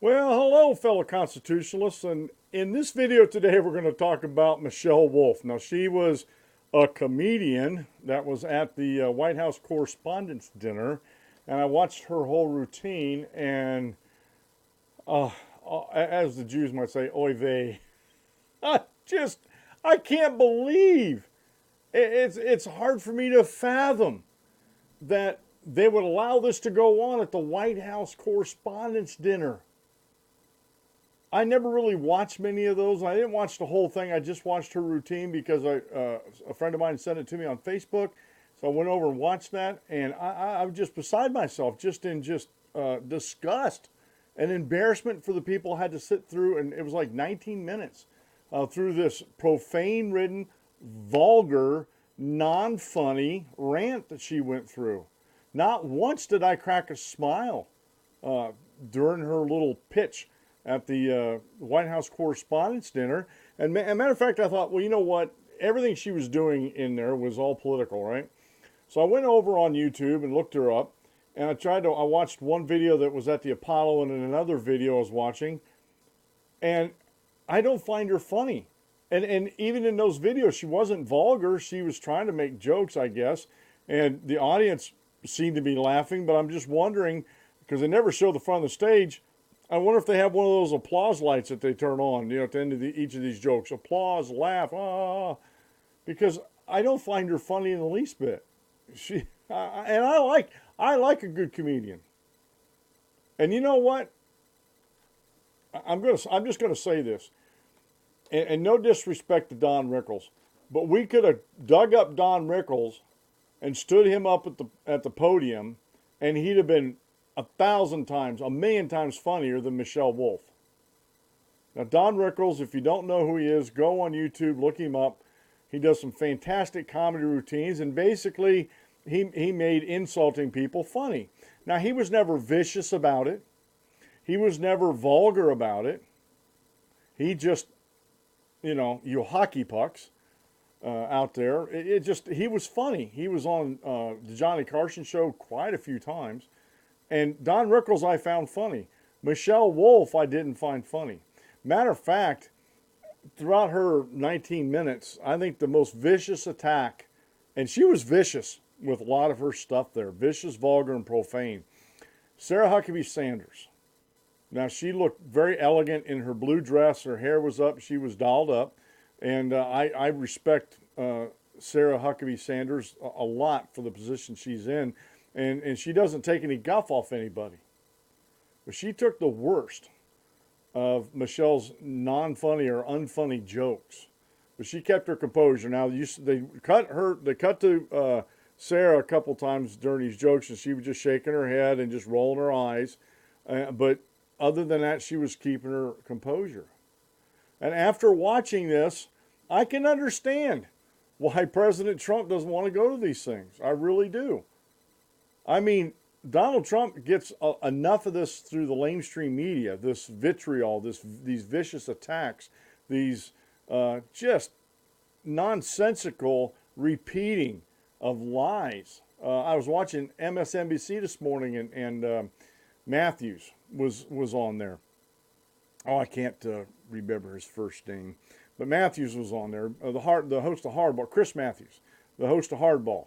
Well, hello, fellow constitutionalists, and in this video today we're going to talk about Michelle Wolf. Now, she was a comedian that was at the White House Correspondents' dinner, and I watched her whole routine, and as the Jews might say, oy vey. I can't believe. It's hard for me to fathom that they would allow this to go on at the White House Correspondents' dinner. I never really watched many of those. I didn't watch the whole thing. I just watched her routine because a friend of mine sent it to me on Facebook. So I went over and watched that, and I was just beside myself, just in disgust and embarrassment for the people who had to sit through, and it was like 19 minutes through this profane-ridden, vulgar, non-funny rant that she went through. Not once did I crack a smile during her little pitch at the White House Correspondents' dinner. And as a matter of fact, I thought, well, you know what? Everything she was doing in there was all political, right? So I went over on YouTube and looked her up, and I watched one video that was at the Apollo and another video I was watching, and I don't find her funny. And even in those videos, she wasn't vulgar. She was trying to make jokes, I guess, and the audience seemed to be laughing, but I'm just wondering, because they never show the front of the stage, I wonder if they have one of those applause lights that they turn on, at the end of each of these jokes. Applause, laugh, because I don't find her funny in the least bit. I like a good comedian. And you know what? I'm just gonna say this, and no disrespect to Don Rickles, but we could have dug up Don Rickles and stood him up at the podium, and he'd have been 1,000 times, 1,000,000 times funnier than Michelle Wolf. Now, Don Rickles, if you don't know who he is, go on YouTube, look him up. He does some fantastic comedy routines, and basically, he made insulting people funny. Now, he was never vicious about it. He was never vulgar about it. He just, you hockey pucks out there. He was funny. He was on the Johnny Carson show quite a few times. And Don Rickles I found funny. Michelle Wolf I didn't find funny. Matter of fact, throughout her 19 minutes, I think the most vicious attack, and she was vicious with a lot of her stuff there, vicious, vulgar, and profane, Sarah Huckabee Sanders. Now, she looked very elegant in her blue dress. Her hair was up. She was dolled up. And I respect Sarah Huckabee Sanders a lot for the position she's in. And she doesn't take any guff off anybody. But she took the worst of Michelle's non-funny or unfunny jokes. But she kept her composure. Now, they cut to Sarah a couple times during these jokes, and she was just shaking her head and just rolling her eyes. But other than that, she was keeping her composure. And after watching this, I can understand why President Trump doesn't want to go to these things. I really do. I mean, Donald Trump gets enough of this through the lamestream media, this vitriol, these vicious attacks, these just nonsensical repeating of lies. I was watching MSNBC this morning, and Matthews was on there. Oh, I can't remember his first name, but Matthews was on there. The host of Hardball, Chris Matthews, the host of Hardball.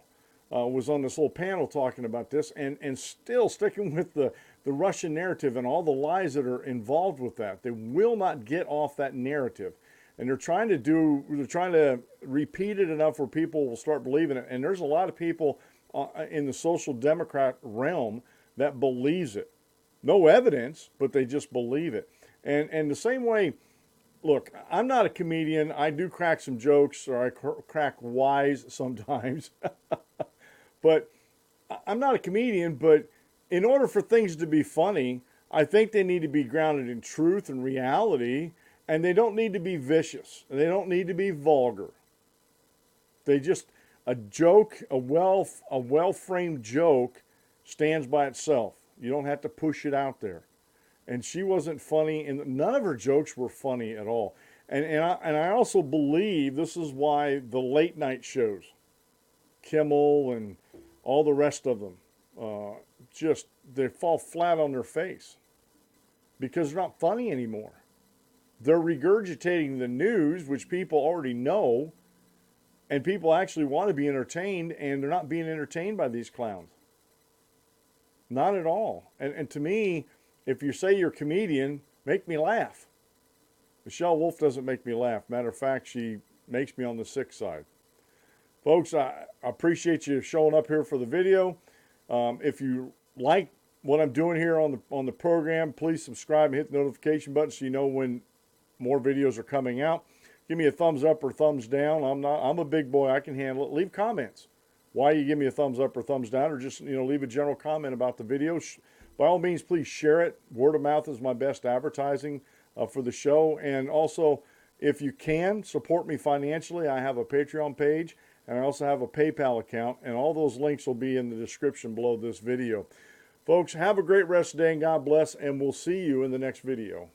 Was on this little panel talking about this, and still sticking with the Russian narrative and all the lies that are involved with that. They will not get off that narrative, and they're trying to repeat it enough where people will start believing it. And there's a lot of people in the social democrat realm that believes it. No evidence, but they just believe it. And the same way, look, I'm not a comedian. I do crack some jokes, or I crack wise sometimes. But I'm not a comedian, but in order for things to be funny, I think they need to be grounded in truth and reality, and they don't need to be vicious, and they don't need to be vulgar. A joke, a well-framed joke stands by itself. You don't have to push it out there. And she wasn't funny, and none of her jokes were funny at all. And I also believe this is why the late night shows, Kimmel and all the rest of them, they fall flat on their face. because they're not funny anymore. They're regurgitating the news, which people already know, and people actually want to be entertained, and they're not being entertained by these clowns. Not at all. And to me, if you say you're a comedian, make me laugh. Michelle Wolf doesn't make me laugh. Matter of fact, she makes me on the sick side. Folks, I appreciate you showing up here for the video. If you like what I'm doing here on the program, please subscribe and hit the notification button so you know when more videos are coming out. Give me a thumbs up or thumbs down. I'm a big boy. I can handle it. Leave comments. Why you give me a thumbs up or thumbs down, or just leave a general comment about the video. By all means, please share it. Word of mouth is my best advertising for the show. And also, if you can support me financially, I have a Patreon page. And I also have a PayPal account, and all those links will be in the description below this video. Folks, have a great rest of the day, and God bless, and we'll see you in the next video.